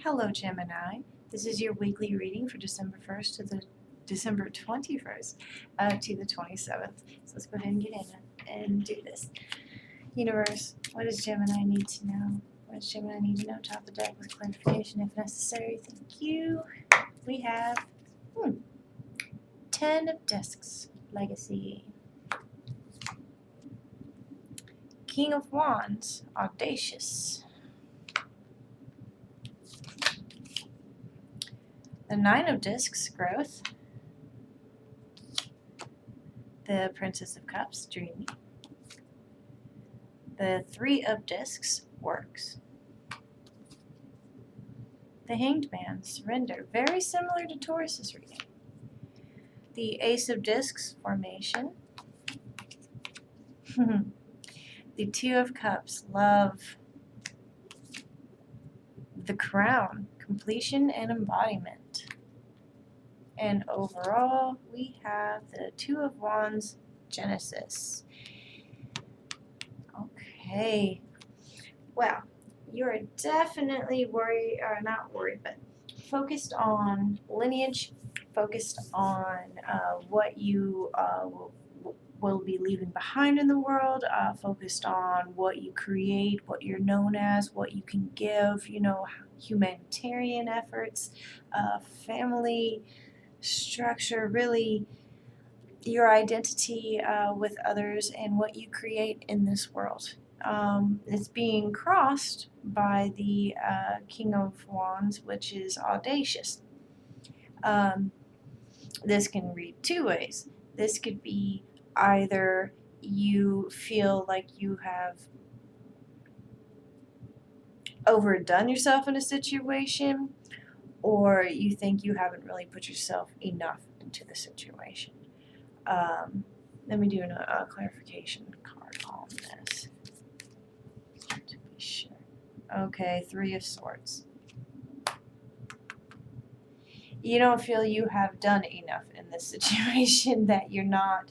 Hello, Gemini. This is your weekly reading for December 1st to the December 21st to the 27th. So let's go ahead and get in and do this. Universe, what does Gemini need to know? What does Gemini need to know? Top the deck with clarification if necessary. Thank you. We have 10 of Discs, Legacy. King of Wands, Audacious. The 9 of Discs, Growth. The Princess of Cups, Dreamy. The 3 of Discs, Works. The Hanged Man, Surrender. Very similar to Taurus's reading. The Ace of Discs, Formation. The 2 of Cups, Love. The Crown, Completion and Embodiment. And overall, we have the 2 of Wands, Genesis. Okay. Well, you're definitely worried, or not worried, but focused on lineage, focused on what you will be leaving behind in the world, focused on what you create, what you're known as, what you can give, humanitarian efforts, family structure, really your identity with others and what you create in this world. It's being crossed by the King of Wands, which is Audacious. This can read two ways. This could be either you feel like you have overdone yourself in a situation, or you think you haven't really put yourself enough into the situation. Let me do a clarification card on this to be sure. Okay, 3 of Swords. You don't feel you have done enough in this situation, that you're not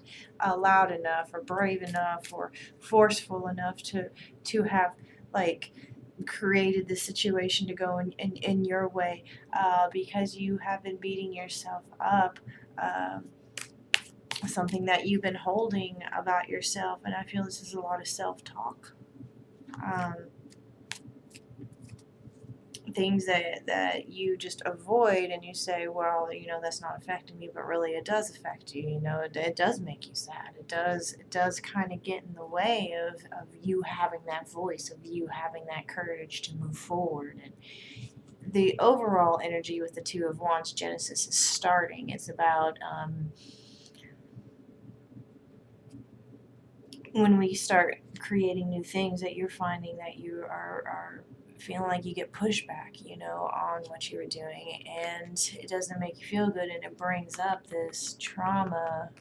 loud enough or brave enough or forceful enough to have created the situation to go in your way, because you have been beating yourself up. Something that you've been holding about yourself, and I feel this is a lot of self-talk. Things that you just avoid, and you say, well, that's not affecting me, but really it does affect you. It does make you sad. It does kind of get in the way of you having that voice, of you having that courage to move forward. And the overall energy with the 2 of Wands, Genesis, is starting. It's about when we start creating new things, that you're finding that you are feeling like you get pushback, on what you were doing, and it doesn't make you feel good, and it brings up this trauma,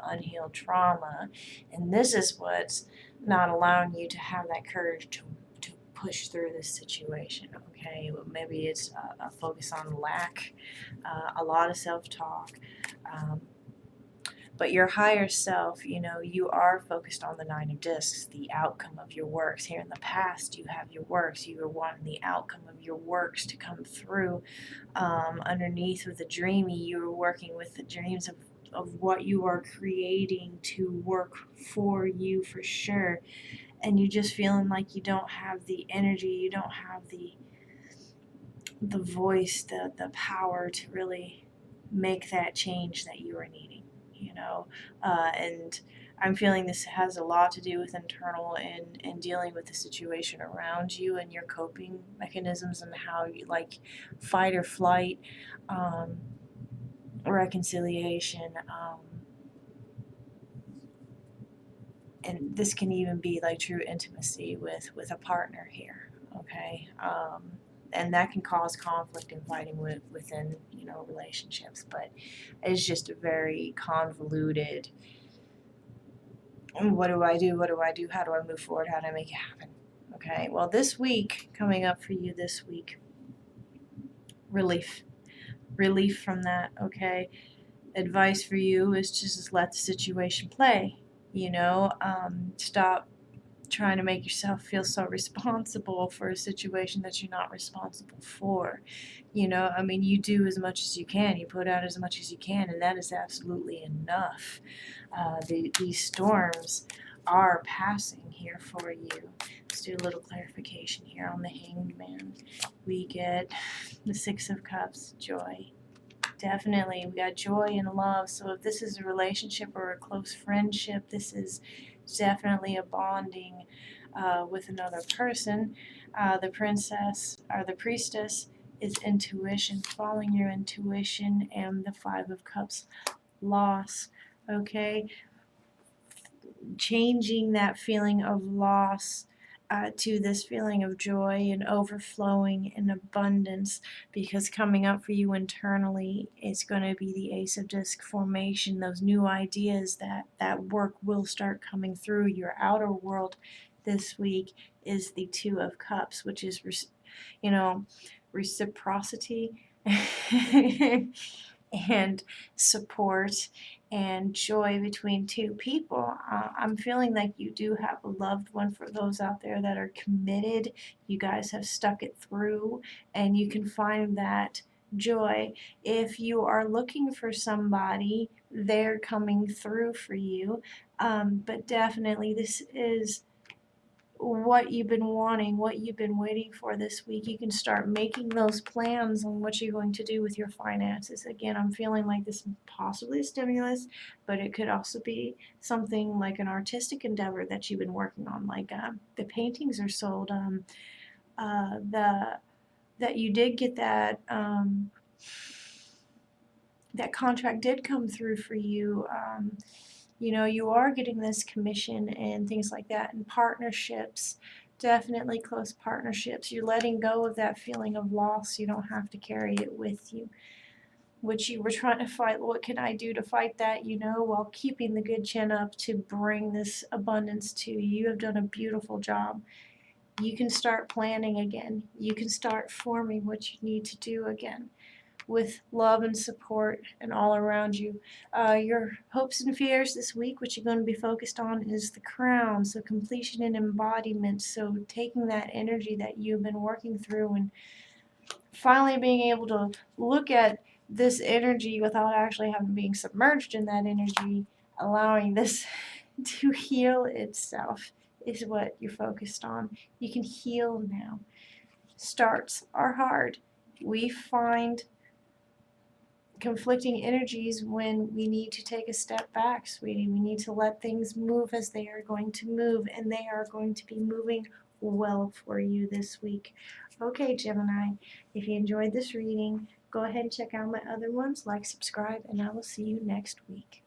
unhealed trauma, and this is what's not allowing you to have that courage to push through this situation. Okay, well, maybe it's a focus on lack, a lot of self-talk, but your higher self, you are focused on the 9 of Discs, the outcome of your works. Here in the past, you have your works. You are wanting the outcome of your works to come through. Underneath with the dreamy, you are working with the dreams of what you are creating to work for you for sure. And you're just feeling like you don't have the energy, you don't have the voice, the power to really make that change that you are needing. And I'm feeling this has a lot to do with internal and dealing with the situation around you and your coping mechanisms, and how you fight or flight, reconciliation, and this can even be true intimacy with a partner here. Okay. And that can cause conflict and fighting within relationships, but it's just a very convoluted, what do I do, how do I move forward, how do I make it happen. Okay, well, this week coming up for you, relief from that. Okay, advice for you is to just let the situation play. Stop trying to make yourself feel so responsible for a situation that you're not responsible for. You know, I mean, you do as much as you can, you put out as much as you can, and that is absolutely enough. These storms are passing here for you. Let's do a little clarification here on the Hanged Man. We get the Six of Cups, joy. Definitely, we got joy and love. So if this is a relationship or a close friendship, this is definitely a bonding with another person. The princess or the priestess is intuition, following your intuition, and the Five of Cups, loss. Okay, changing that feeling of loss to this feeling of joy and overflowing and abundance, because coming up for you internally is going to be the Ace of Disc formation. Those new ideas, that work will start coming through. Your outer world this week is the Two of Cups, which is reciprocity and support and joy between two people. I'm feeling like you do have a loved one. For those out there that are committed, you guys have stuck it through, and you can find that joy. If you are looking for somebody, they're coming through for you. But definitely, this is what you've been wanting, what you've been waiting for this week. You can start making those plans on what you're going to do with your finances. Again, I'm feeling like this is possibly a stimulus, but it could also be something like an artistic endeavor that you've been working on. Like the paintings are sold. That you did get that. That contract did come through for you. You are getting this commission and things like that, and partnerships, definitely close partnerships. You're letting go of that feeling of loss. You don't have to carry it with you, which you were trying to fight. What can I do to fight that, while keeping the good chin up to bring this abundance to you? You have done a beautiful job. You can start planning again. You can start forming what you need to do again, with love and support and all around you. Your hopes and fears this week, which you're going to be focused on, is the crown. So completion and embodiment. So taking that energy that you've been working through and finally being able to look at this energy without actually having being submerged in that energy, allowing this to heal itself is what you're focused on. You can heal now. Starts are hard. We find conflicting energies when we need to take a step back, sweetie. We need to let things move as they are going to move, and they are going to be moving well for you this week. Okay, Gemini, if you enjoyed this reading, go ahead and check out my other ones, like, subscribe, and I will see you next week.